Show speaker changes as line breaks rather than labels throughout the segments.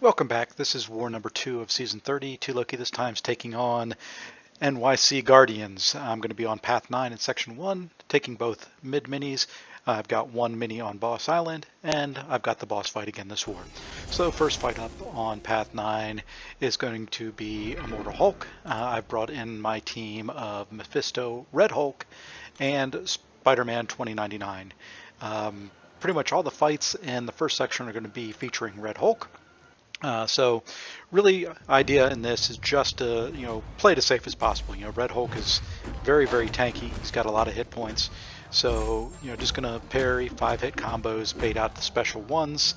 Welcome back. This is war number 2 of season 30. Too Lucky this time's taking on NYC Guardians. I'm going to be on path 9 in section 1, taking both mid minis. I've got one mini on Boss Island, and I've got the boss fight again this war. So first fight up on path 9 is going to be Immortal Hulk. I've brought in my team of Mephisto, Red Hulk, and SpiderMan 2099. Pretty much all the fights in the first section are going to be featuring Red Hulk. So really idea in this is just to, play it as safe as possible. Red Hulk is very, very tanky. He's got a lot of hit points. So, just going to parry 5-hit combos, bait out the special ones,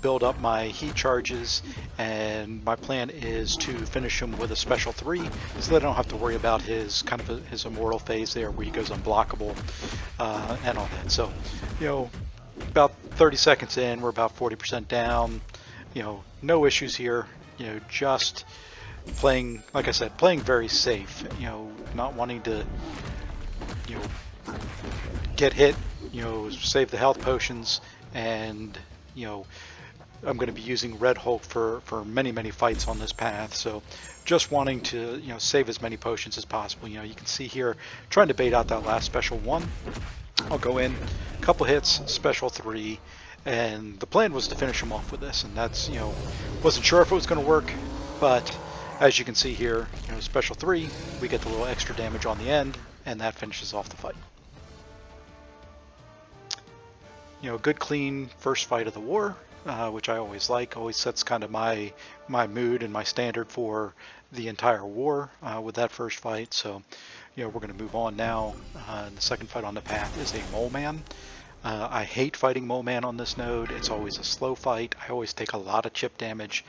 build up my heat charges, and my plan is to finish him with a special 3 so that I don't have to worry about his his immortal phase there where he goes unblockable and all that. So, about 30 seconds in, we're about 40% down. No issues here, just playing, like I said, playing very safe, not wanting to, get hit, save the health potions, and, I'm going to be using Red Hulk for many, many fights on this path, so just wanting to, save as many potions as possible. You can see here, trying to bait out that last special 1. I'll go in, a couple hits, special 3, and the plan was to finish him off with this, and that's, wasn't sure if it was going to work, but as you can see here, special 3, we get the little extra damage on the end, and that finishes off the fight. Good clean first fight of the war, which I always like, always sets kind of my mood and my standard for the entire war with that first fight. So, we're going to move on now. And the second fight on the path is a Moleman. I hate fighting Moleman on this node. It's always a slow fight. I always take a lot of chip damage,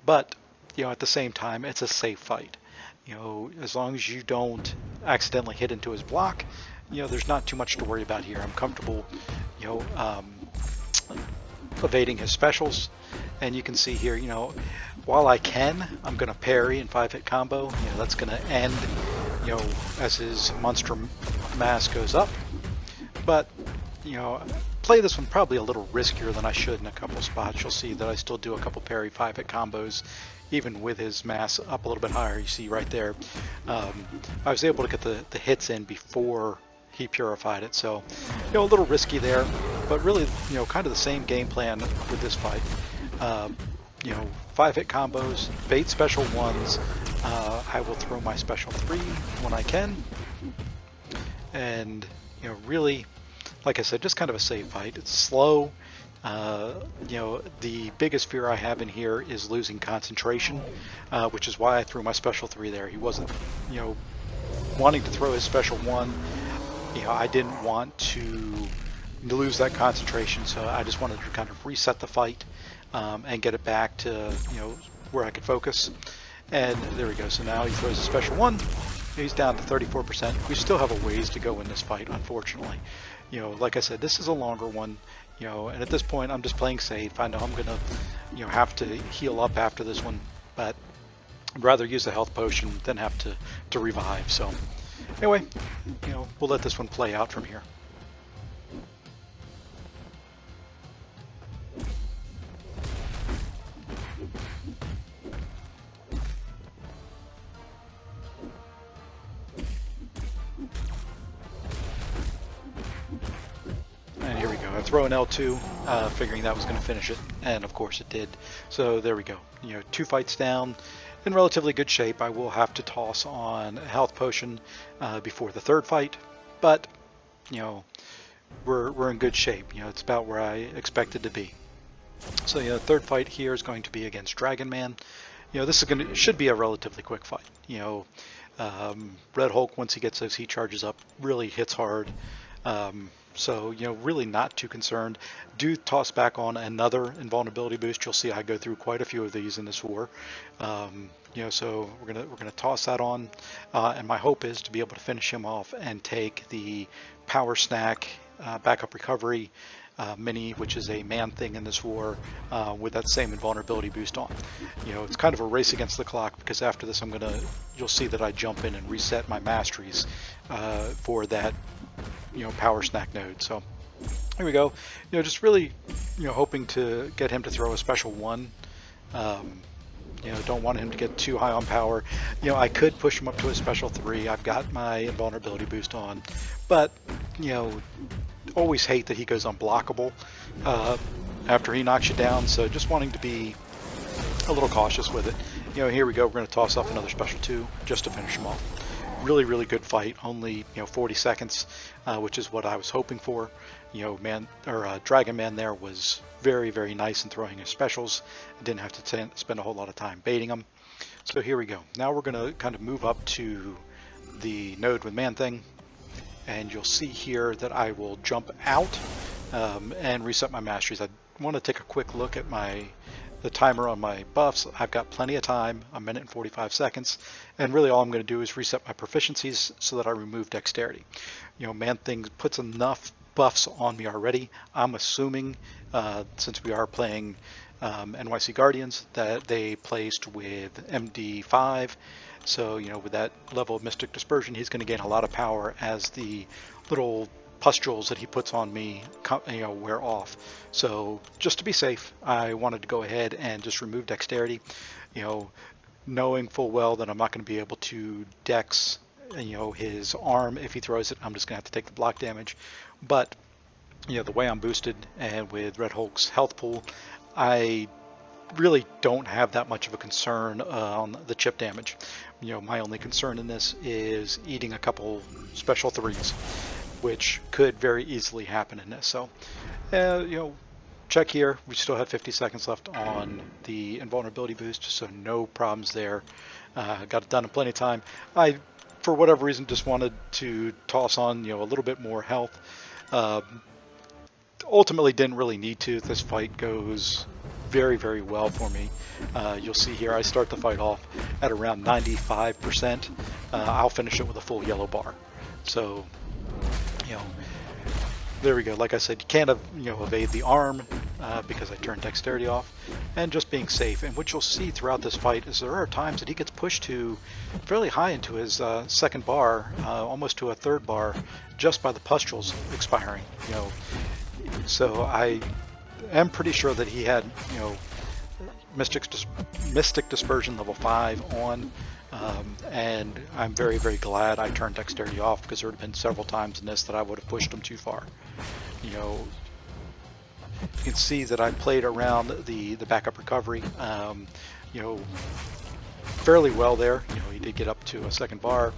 but at the same time, it's a safe fight. As long as you don't accidentally hit into his block, there's not too much to worry about here. I'm comfortable, evading his specials, and you can see here, while I can, I'm going to parry in 5-hit combo. That's going to end, as his monster mass goes up, but play this one probably a little riskier than I should in a couple spots. You'll see that I still do a couple parry 5-hit combos even with his mass up a little bit higher. You see right there, I was able to get the hits in before he purified it, so a little risky there, but really kind of the same game plan with this fight. 5-hit combos, bait special 1s, I will throw my special 3 when I can, and really, like I said, just kind of a safe fight. It's slow. The biggest fear I have in here is losing concentration, which is why I threw my special 3 there. He wasn't, wanting to throw his special 1. I didn't want to lose that concentration, so I just wanted to kind of reset the fight and get it back to, where I could focus. And there we go. So now he throws a special 1. He's down to 34%. We still have a ways to go in this fight, unfortunately. Like I said, this is a longer one, and at this point I'm just playing safe. I know I'm gonna, have to heal up after this one, but I'd rather use the health potion than have to revive. So anyway, we'll let this one play out from here. And here we go. I throw an L2, figuring that was going to finish it, and of course it did. So there we go. 2 fights down, in relatively good shape. I will have to toss on a health potion before the third fight, but we're in good shape. It's about where I expected to be. So the third fight here is going to be against Dragonman. This is should be a relatively quick fight. Red Hulk, once he gets those heat charges up, really hits hard. So, really not too concerned. Do toss back on another invulnerability boost. You'll see I go through quite a few of these in this war. So we're gonna toss that on, and my hope is to be able to finish him off and take the power snack backup recovery mini, which is a ManThing in this war, with that same invulnerability boost on. It's kind of a race against the clock, because after this you'll see that I jump in and reset my masteries for that power snack node. So here we go. Just really hoping to get him to throw a special 1 You know, don't want him to get too high on power. You know, I could push him up to a special 3. I've got my invulnerability boost on, but you know, always hate that he goes unblockable after he knocks you down. So just wanting to be a little cautious with it. You know, here we go. We're going to toss off another special 2 just to finish him off. Really, really good fight. Only 40 seconds, which is what I was hoping for. You know, Dragonman there was very, very nice in throwing his specials. I didn't have to spend a whole lot of time baiting them. So here we go. Now we're going to kind of move up to the node with ManThing, and you'll see here that I will jump out and reset my masteries. I want to take a quick look at the timer on my buffs. I've got plenty of time, 1 minute and 45 seconds, and really all I'm going to do is reset my proficiencies so that I remove dexterity. You know, ManThing puts enough buffs on me already. I'm assuming, since we are playing NYC Guardians, that they placed with MD5, so you know, with that level of Mystic Dispersion, he's going to gain a lot of power as the little pustules that he puts on me, you know, wear off. So just to be safe, I wanted to go ahead and just remove dexterity, you know, knowing full well that I'm not going to be able to dex, you know, his arm if he throws it. I'm just going to have to take the block damage. But you know, the way I'm boosted and with Red Hulk's health pool, I really don't have that much of a concern on the chip damage. You know, my only concern in this is eating a couple special 3s, which could very easily happen in this. So, you know, check here. We still have 50 seconds left on the invulnerability boost, so no problems there. Got it done in plenty of time. I, for whatever reason, just wanted to toss on, you know, a little bit more health. Ultimately, didn't really need to. This fight goes very, very well for me. You'll see here I start the fight off at around 95%. I'll finish it with a full yellow bar. So, you know, there we go. Like I said, you can't, you know, evade the arm because I turned dexterity off, and just being safe. And what you'll see throughout this fight is there are times that he gets pushed to fairly high into his second bar, almost to a third bar, just by the pustules expiring. You know, so I am pretty sure that he had, you know, Mystic Dispersion level 5 on. And I'm very, very glad I turned dexterity off, because there would have been several times in this that I would have pushed him too far. You know, you can see that I played around the backup recovery, you know, fairly well there. You know, he did get up to a second bar,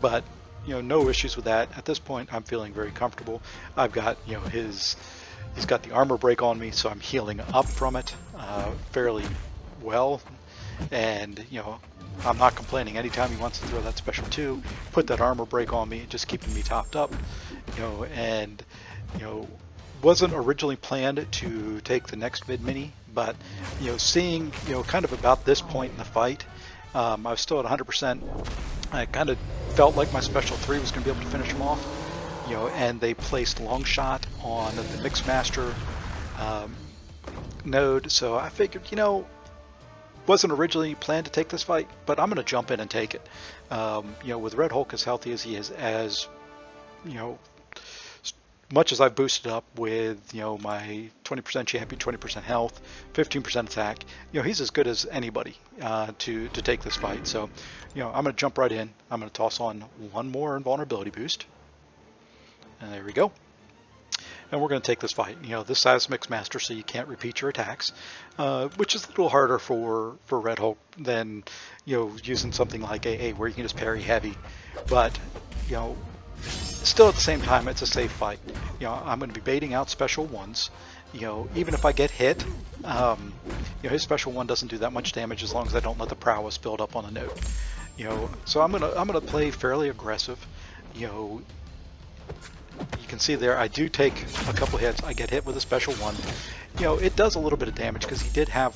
but you know, no issues with that. At this point, I'm feeling very comfortable. I've got, you know, he's got the armor break on me, so I'm healing up from it fairly well, and you know, I'm not complaining. Anytime he wants to throw that special 2, put that armor break on me, just keeping me topped up, you know. And you know, wasn't originally planned to take the next mid mini, but you know, seeing, you know, kind of about this point in the fight, I was still at 100%. I kind of felt like my special 3 was going to be able to finish him off, you know, and they placed long shot on the Mixmaster node, so I figured, you know, wasn't originally planned to take this fight, but I'm going to jump in and take it. You know, with Red Hulk as healthy as he is, as you know, much as I've boosted up with, you know, my 20% champion, 20% health, 15% attack, you know, he's as good as anybody to take this fight. So, you know, I'm going to jump right in. I'm going to toss on one more invulnerability boost, and there we go. And we're going to take this fight. You know, this has Mixmaster, so you can't repeat your attacks, which is a little harder for Red Hulk than, you know, using something like AA where you can just parry heavy. But, you know, still at the same time, it's a safe fight. You know, I'm going to be baiting out special 1s. You know, even if I get hit, you know, his special 1 doesn't do that much damage as long as I don't let the prowess build up on a node. You know, so I'm gonna play fairly aggressive. You know, you can see there I do take a couple hits. I get hit with a special 1. You know, it does a little bit of damage because he did have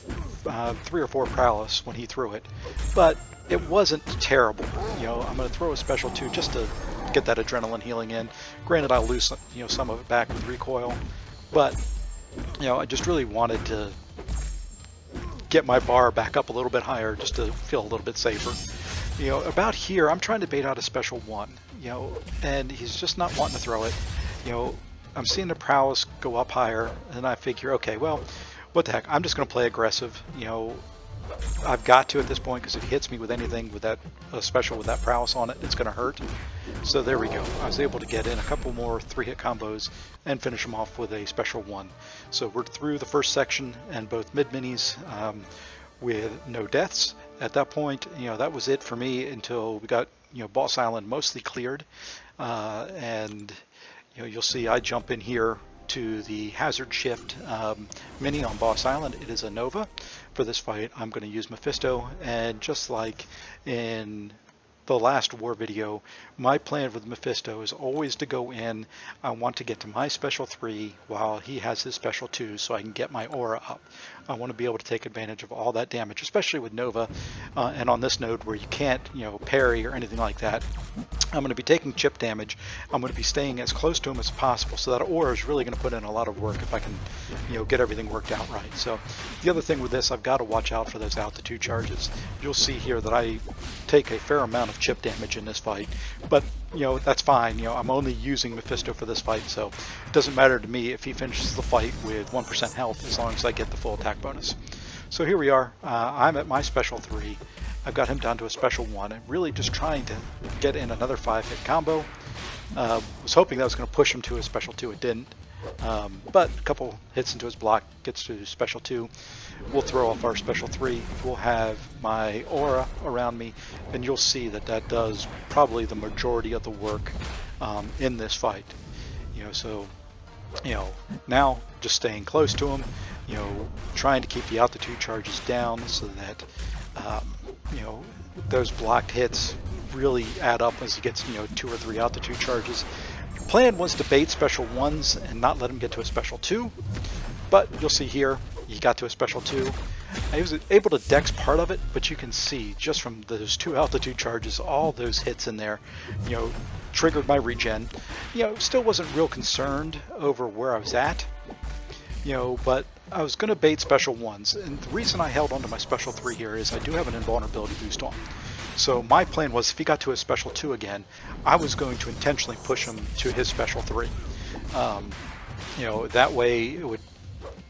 3 or 4 prowess when he threw it, but it wasn't terrible. You know, I'm going to throw a special 2 just to get that adrenaline healing in. Granted, I'll lose, you know, some of it back with recoil, but you know, I just really wanted to get my bar back up a little bit higher just to feel a little bit safer. You know, about here, I'm trying to bait out a special 1, you know, and he's just not wanting to throw it. You know, I'm seeing the prowess go up higher, and I figure, okay, well, what the heck, I'm just going to play aggressive. You know, I've got to at this point, because if he hits me with anything with that special with that prowess on it, it's going to hurt. So there we go. I was able to get in a couple more 3-hit combos and finish him off with a special 1. So we're through the first section and both mid-minis with no deaths. At that point, that was it for me until we got, Boss Island mostly cleared. And, you'll see I jump in here to the Hazard Shift mini on Boss Island. It is a Nova. For this fight, I'm going to use Mephisto, and just like in the last war video, my plan with Mephisto is always to go in. I want to get to my special 3 while he has his special 2, so I can get my aura up. I want to be able to take advantage of all that damage, especially with Nova, and on this node where you can't, parry or anything like that. I'm going to be taking chip damage. I'm going to be staying as close to him as possible, so that aura is really going to put in a lot of work if I can, get everything worked out right. So the other thing with this, I've got to watch out for those altitude charges. You'll see here that I take a fair amount of chip damage in this fight, but that's fine. I'm only using Mephisto for this fight, so it doesn't matter to me if he finishes the fight with 1% health as long as I get the full attack bonus. So here we are. I'm at my special 3. I've got him down to a special 1 and really just trying to get in another 5-hit combo. Was hoping that was going to push him to a special 2. It didn't. But a couple hits into his block, gets to special 2. We'll throw off our special 3. We'll have my aura around me, and you'll see that that does probably the majority of the work in this fight. So now just staying close to him, trying to keep the altitude charges down so that those blocked hits really add up as he gets 2 or 3 altitude charges. Plan was to bait special 1s and not let him get to a special 2, but you'll see here he got to a special 2. I was able to dex part of it, but you can see just from those 2 altitude charges, all those hits in there, triggered my regen. Still wasn't real concerned over where I was at, but I was going to bait special 1s, and the reason I held onto my special 3 here is I do have an invulnerability boost on. So my plan was if he got to his special 2 again, I was going to intentionally push him to his special 3. That way it would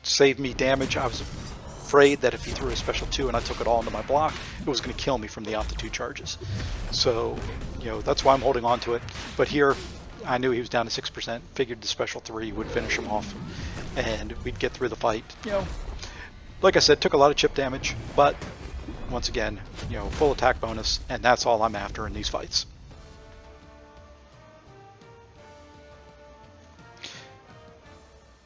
save me damage. I was afraid that if he threw a special 2 and I took it all into my block, it was going to kill me from the altitude charges. So, that's why I'm holding on to it. But here, I knew he was down to 6%, figured the special 3 would finish him off, and we'd get through the fight. Like I said, took a lot of chip damage, but once again, full attack bonus, and that's all I'm after in these fights.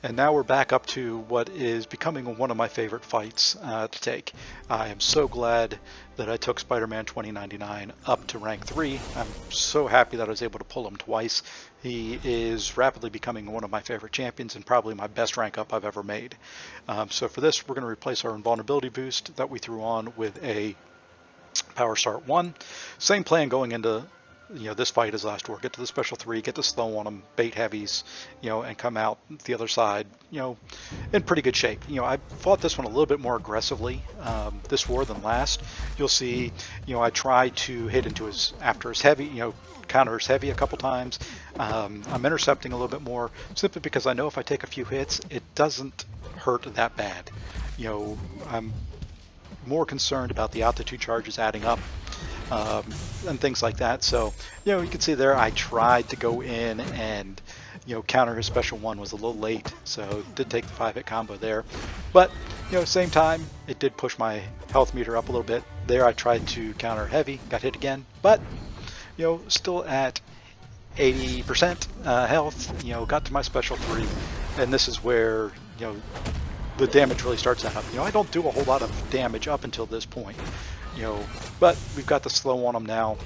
And now we're back up to what is becoming one of my favorite fights to take. I am so glad that I took SpiderMan 2099 up to rank 3. I'm so happy that I was able to pull him twice. He is rapidly becoming one of my favorite champions and probably my best rank up I've ever made. So for this, we're going to replace our invulnerability boost that we threw on with a Power Start 1. Same plan going into this fight as last war. Get to the special 3, get the slow on them, bait heavies, and come out the other side, in pretty good shape. I fought this one a little bit more aggressively this war than last. You'll see, I tried to hit into after his heavy, counter his heavy a couple times. I'm intercepting a little bit more simply because I know if I take a few hits, it doesn't hurt that bad. I'm more concerned about the altitude charges adding up. And things like that. So, you can see there I tried to go in and, counter his special 1 was a little late. So did take the 5-hit combo there. But, same time, it did push my health meter up a little bit. There I tried to counter heavy, got hit again. But, still at 80% health, got to my special 3. And this is where, the damage really starts to happen. I don't do a whole lot of damage up until this point. But we've got the slow on them now.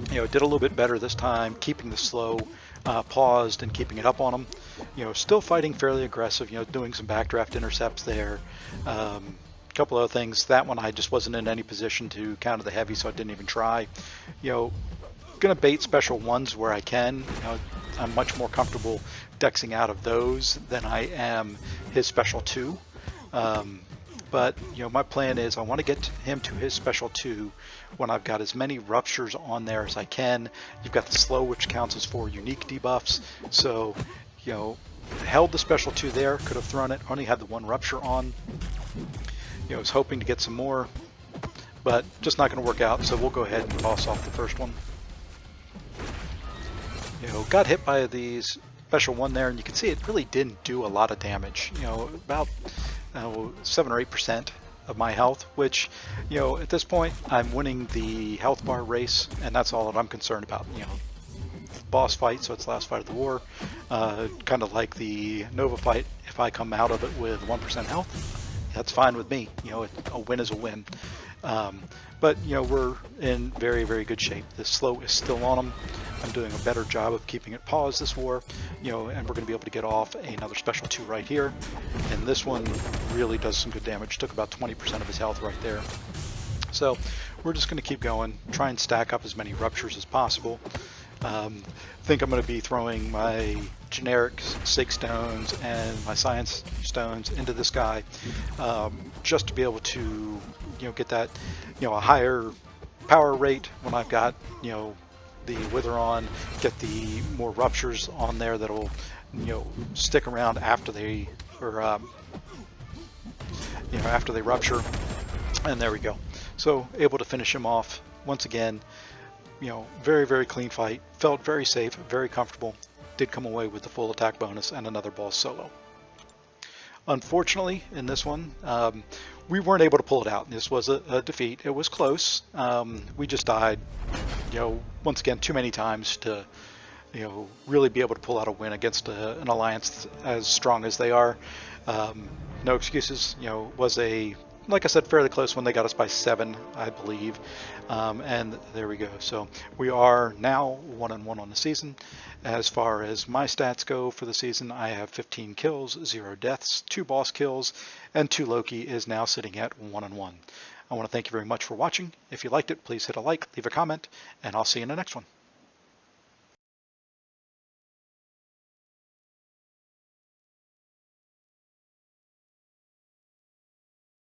Did a little bit better this time, keeping the slow paused and keeping it up on them. Still fighting fairly aggressive, doing some backdraft intercepts there. A couple other things. That one I just wasn't in any position to counter the heavy, so I didn't even try. Gonna bait special 1s where I can. I'm much more comfortable dexing out of those than I am his special 2. But, my plan is I want to get him to his special 2 when I've got as many ruptures on there as I can. You've got the slow, which counts as 4 unique debuffs. So, held the special 2 there, could have thrown it, only had the 1 rupture on. Was hoping to get some more but just not going to work out, so we'll go ahead and toss off the first one. You know, got hit by the special one there, and you can see it really didn't do a lot of damage. You know, about 7 or 8% of my health, which, you know, at this point I'm winning the health bar race, and that's all that I'm concerned about. You know, boss fight, so it's last fight of the war, kind of like the Nova fight. If I come out of it with 1% health, that's fine with me. You know, a win is a win. But you know, we're in very, very good shape. The slow is still on them. I'm doing a better job of keeping it paused this war, you know, and we're going to be able to get off another special 2 right here. And this one really does some good damage. Took about 20% of his health right there. So we're just going to keep going, try and stack up as many ruptures as possible. Think I'm going to be throwing my generic stake stones and my science stones into this guy, just to be able to, you know, get that, you know, a higher power rate when I've got, you know, the wither on, get the more ruptures on there that'll, you know, stick around after they, or you know, after they rupture. And there we go. So able to finish him off once again. You know, very, very clean fight. Felt very safe, very comfortable. Did come away with the full attack bonus and another boss solo. Unfortunately, in this one, we weren't able to pull it out. This was a defeat. It was close. We just died, you know, once again, too many times to, you know, really be able to pull out a win against an alliance as strong as they are. No excuses. You know, was a, like I said, fairly close when they got us by 7, I believe. And there we go. So we are now 1-1 on the season. As far as my stats go for the season, I have 15 kills, 0 deaths, 2 boss kills, and 2 Loki is now sitting at 1-1. I want to thank you very much for watching. If you liked it, please hit a like, leave a comment, and I'll see you in the next one.